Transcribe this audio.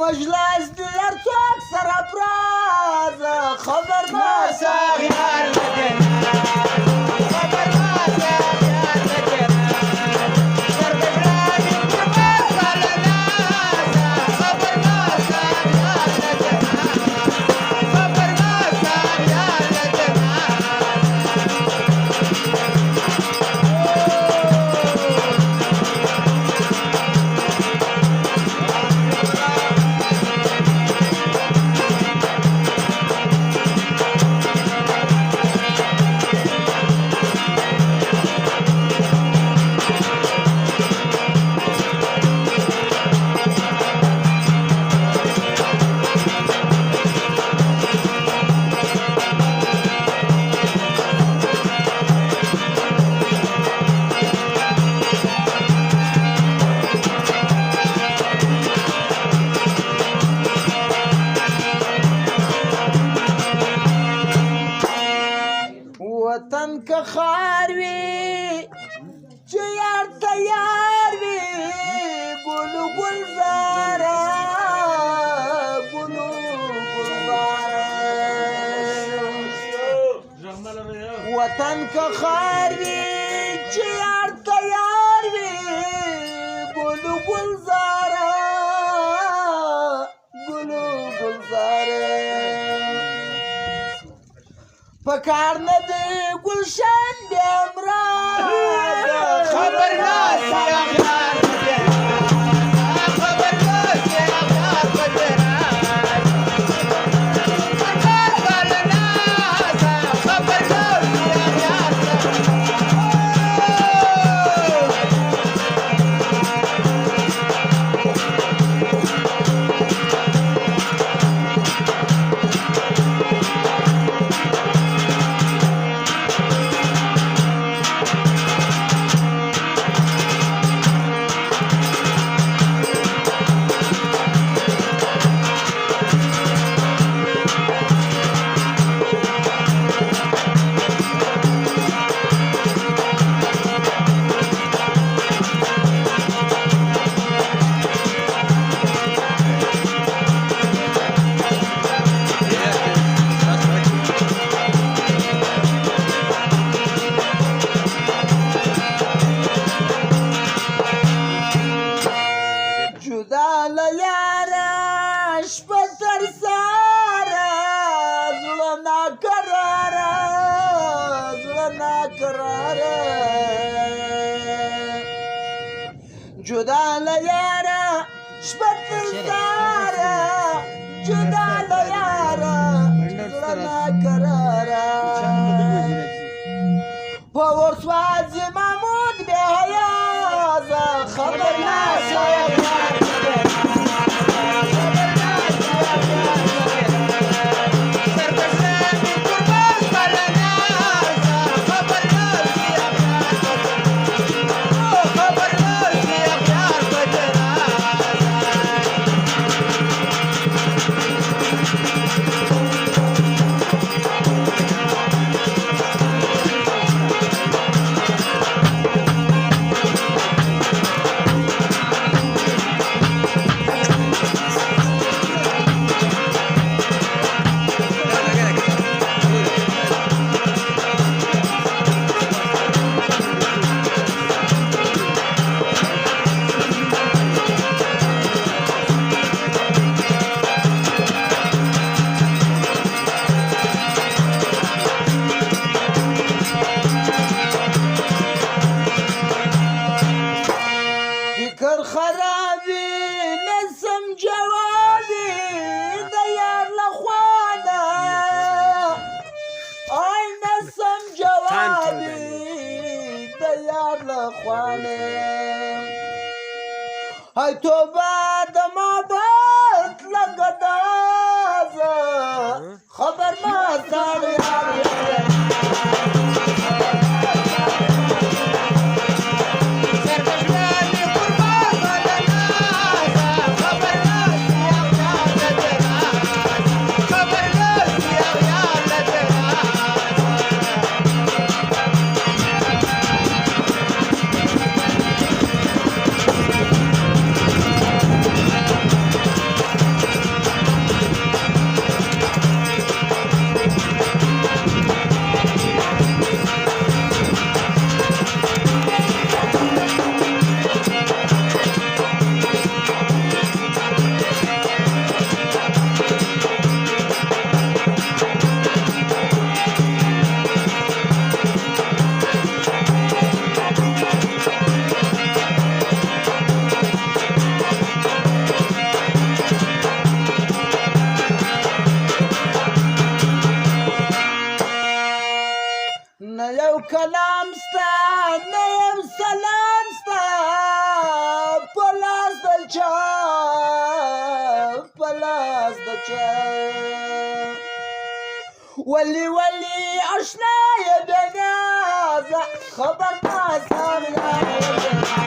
مجلس ديار تكسر ابراز خبر ما ساغير لدينا خبر ما ساغير لدينا درب بلادي قربان قالنا خبر ما ساغير لدينا خبر ما ساغير لدينا وطن که خار وي چې یار تیار وي ګلو ګلزاره ګلو ګلزاره وطن که خار وي چې یار تیار وي ګلو ګلزاره ګلو ګلزاره پکار نه دی گلشن بیمران خبر ناسی اغیار بدران خبر ناسی اغیار بدران پکار قالنا خبر ناسی اغیار جدا لیارا شبت سارا جدا لیارا لنا کرارا پاور سواز محمود بهیازا خبر ناسا دي د یار له خوانې هی توبه د محبت له ګدازه خبر ما سر یار یو کلام ستا نه یم سلام ستا په لاس د چا په لاس د چا ولی ولی اشنا یې بېنیازه خبر ما سر یاره